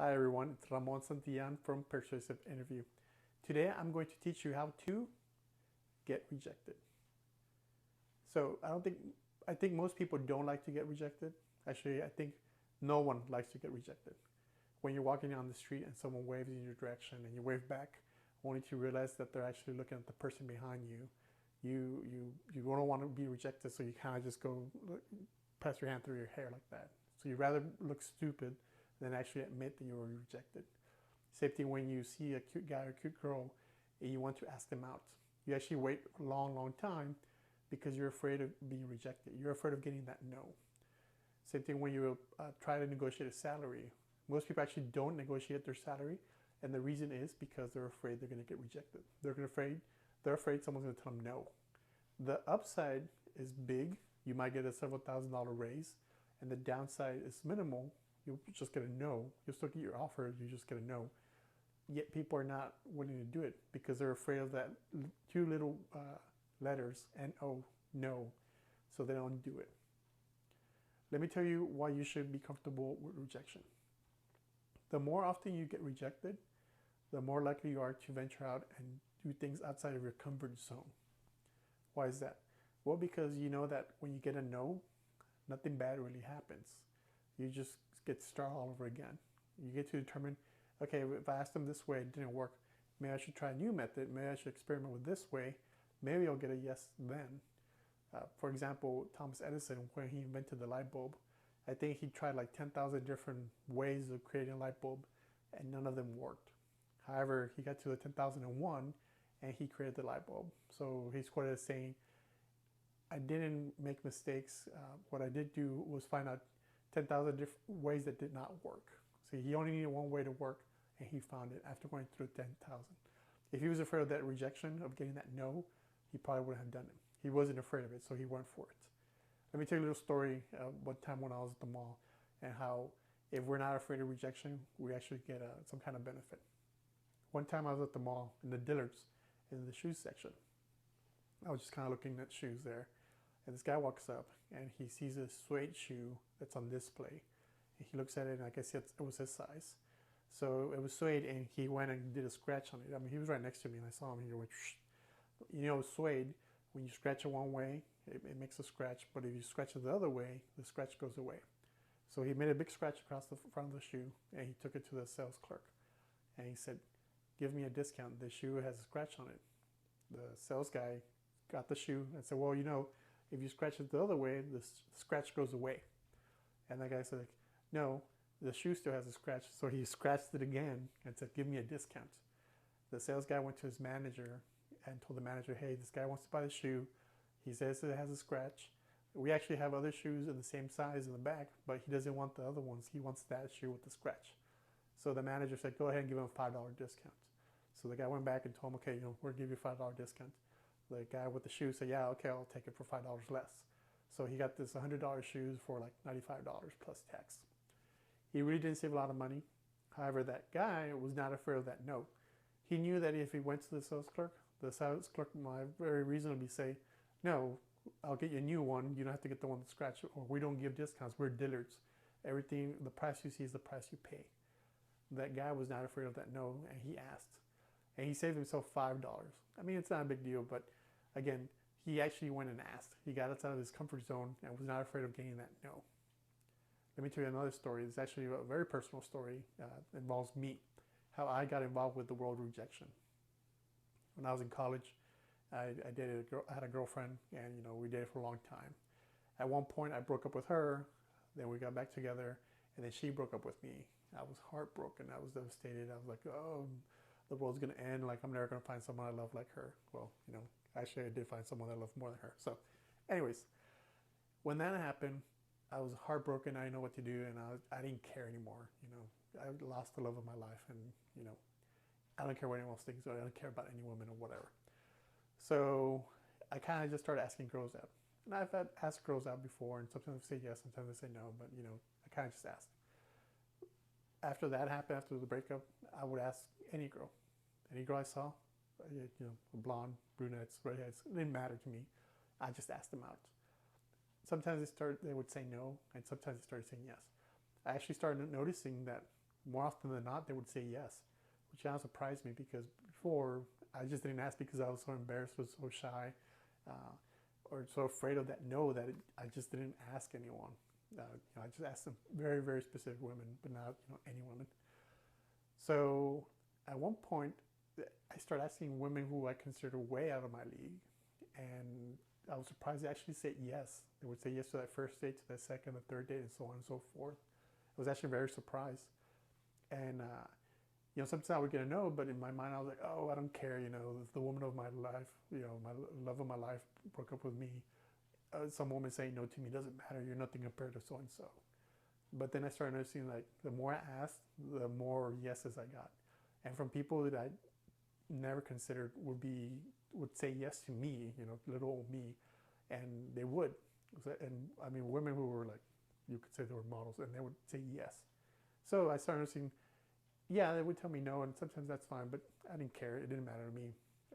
Hi everyone, it's Ramon Santillan from Persuasive Interview. Today I'm going to teach you how to get rejected. So I think most people don't like to get rejected. Actually, I think no one likes to get rejected. When you're walking down the street and someone waves in your direction and you wave back, only to realize that they're actually looking at the person behind you, you don't want to be rejected, so you kind of just go pass your hand through your hair like that. So you rather look stupid than actually admit that you were rejected. Same thing when you see a cute guy or cute girl and you want to ask them out. You actually wait a long time because you're afraid of being rejected. You're afraid of getting that no. Same thing when you try to negotiate a salary. Most people actually don't negotiate their salary, and the reason is because they're afraid they're going to get rejected. They're afraid someone's going to tell them no. The upside is big. You might get a several $1,000 raise, and the downside is minimal. You'll just get a no. You'll still get your offer. You just get a no. Yet people are not willing to do it because they're afraid of that two little letters, N-O, no. So they don't do it. Let me tell you why you should be comfortable with rejection. The more often you get rejected, the more likely you are to venture out and do things outside of your comfort zone. Why is that? Well, because you know that when you get a no, nothing bad really happens. You just get to start all over again. You get to determine, okay, if I asked them this way, it didn't work. Maybe I should try a new method. Maybe I should experiment with this way. Maybe I'll get a yes then. For example, Thomas Edison, when he invented the light bulb, I think he tried like 10,000 different ways of creating a light bulb, and none of them worked. However, he got to the 10,001 and he created the light bulb. So he's quoted as saying, I didn't make mistakes. What I did do was find out 10,000 different ways that did not work. So he only needed one way to work, and he found it after going through 10,000. If he was afraid of that rejection, of getting that no, he probably wouldn't have done it. He wasn't afraid of it, so he went for it. Let me tell you a little story one time when I was at the mall, and how if we're not afraid of rejection, we actually get some kind of benefit. One time I was at the mall in the Dillards, in the shoes section. I was just kind of looking at shoes there. And this guy walks up and he sees a suede shoe that's on display. And he looks at it and I guess it was his size. So it was suede and he went and did a scratch on it. I mean, he was right next to me and I saw him and he went, shh. You know, suede, when you scratch it one way, it makes a scratch. But if you scratch it the other way, the scratch goes away. So he made a big scratch across the front of the shoe and he took it to the sales clerk. And he said, give me a discount. The shoe has a scratch on it. The sales guy got the shoe and said, well, you know, if you scratch it the other way, the scratch goes away. And the guy said, like, no, the shoe still has a scratch. So he scratched it again and said, give me a discount. The sales guy went to his manager and told the manager, hey, this guy wants to buy the shoe. He says it has a scratch. We actually have other shoes in the same size in the back, but he doesn't want the other ones. He wants that shoe with the scratch. So the manager said, go ahead and give him a $5 discount. So the guy went back and told him, okay, you know, we'll give you a $5 discount. The guy with the shoes said, yeah, okay, I'll take it for $5 less. So he got this $100 shoes for like $95 plus tax. He really didn't save a lot of money. However, that guy was not afraid of that no. He knew that if he went to the sales clerk might very reasonably say, no, I'll get you a new one. You don't have to get the one that's scratched, or we don't give discounts. We're Dillards. Everything, the price you see is the price you pay. That guy was not afraid of that no, and he asked. And he saved himself $5. I mean, it's not a big deal, but again, he actually went and asked. He got outside of his comfort zone and was not afraid of getting that no. Let me tell you another story. It's actually a very personal story. It involves me, how I got involved with the world of rejection. When I was in college, I had a girlfriend, and you know, we dated for a long time. At one point, I broke up with her. Then we got back together, and then she broke up with me. I was heartbroken. I was devastated. I was like, oh, the world's going to end. Like, I'm never going to find someone I love like her. Well, you know, actually I did find someone I love more than her. So anyways, when that happened, I was heartbroken. I didn't know what to do. And I didn't care anymore. You know, I lost the love of my life. And, you know, I don't care what anyone else thinks. I don't care about any woman or whatever. So I kind of just started asking girls out. And I've asked girls out before. And sometimes they say yes, sometimes they say no. But, you know, I kind of just asked. After that happened, after the breakup, I would ask any girl I saw, you know, blonde, brunettes, redheads, it didn't matter to me. I just asked them out. Sometimes they would say no, and sometimes they started saying yes. I actually started noticing that more often than not, they would say yes, which kind of surprised me because before I just didn't ask because I was so embarrassed, was so shy, or so afraid of that no that I just didn't ask anyone. I just asked some very, very specific women, but not any women. So at one point, I started asking women who I consider way out of my league, and I was surprised they actually said yes. They would say yes to that first date, to that second, the third date, and so on and so forth. I was actually very surprised. And, sometimes I would get a no, but in my mind I was like, oh, I don't care, the woman of my life, my love of my life broke up with me. Some woman saying no to me doesn't matter, you're nothing compared to so and so. But then I started noticing like the more I asked, the more yeses I got. And from people that I never considered would say yes to me, little old me, and they would. And I mean, women who were like, you could say they were models, and they would say yes. So I started noticing, yeah, they would tell me no, and sometimes that's fine, but I didn't care. It didn't matter to me.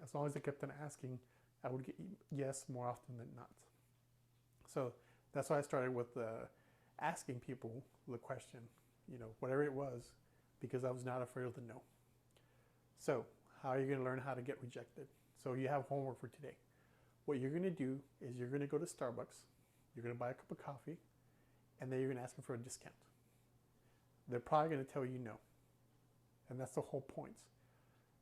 As long as they kept on asking, I would get yes more often than not. So that's why I started with asking people the question, whatever it was, because I was not afraid of the no. So how are you going to learn how to get rejected? So you have homework for today. What you're going to do is you're going to go to Starbucks, you're going to buy a cup of coffee, and then you're going to ask them for a discount. They're probably going to tell you no. And that's the whole point.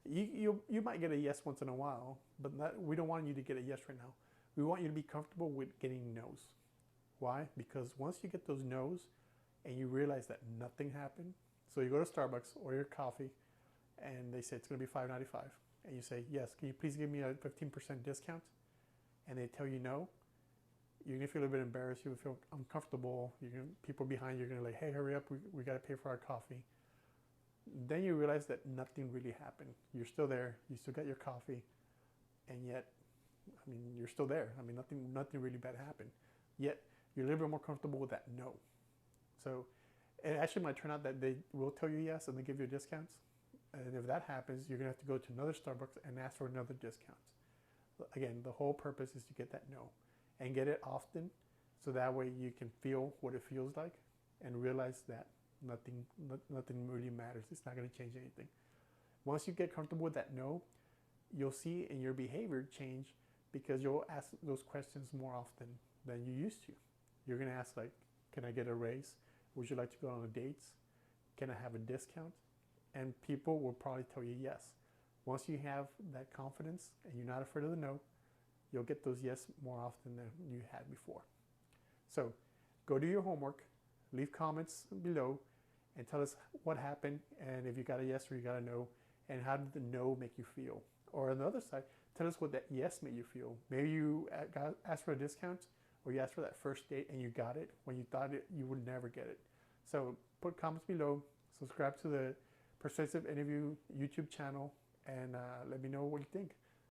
You might get a yes once in a while, but we don't want you to get a yes right now. We want you to be comfortable with getting no's. Why? Because once you get those no's and you realize that nothing happened, so you go to Starbucks, order your coffee, and they say it's going to be $5.95. And you say, yes, can you please give me a 15% discount? And they tell you no. You're going to feel a little bit embarrassed. You're going to feel uncomfortable. People behind you are going to like, hey, hurry up. We got to pay for our coffee. Then you realize that nothing really happened. You're still there. You still got your coffee. And yet, I mean, you're still there. I mean, nothing really bad happened. Yet, you're a little bit more comfortable with that no. So, it actually might turn out that they will tell you yes and they give you discounts. And if that happens, you're going to have to go to another Starbucks and ask for another discount. Again, the whole purpose is to get that no. And get it often, so that way you can feel what it feels like and realize that nothing really matters. It's not going to change anything. Once you get comfortable with that no, you'll see in your behavior change because you'll ask those questions more often than you used to. You're going to ask like, can I get a raise? Would you like to go on dates? Can I have a discount? And people will probably tell you yes. Once you have that confidence and you're not afraid of the no, you'll get those yes more often than you had before. So go do your homework, leave comments below, and tell us what happened and if you got a yes or you got a no, and how did the no make you feel. Or on the other side, tell us what that yes made you feel. Maybe you asked for a discount or you asked for that first date and you got it when you thought you would never get it. So put comments below, subscribe to the Persuasive Interview YouTube channel, and let me know what you think.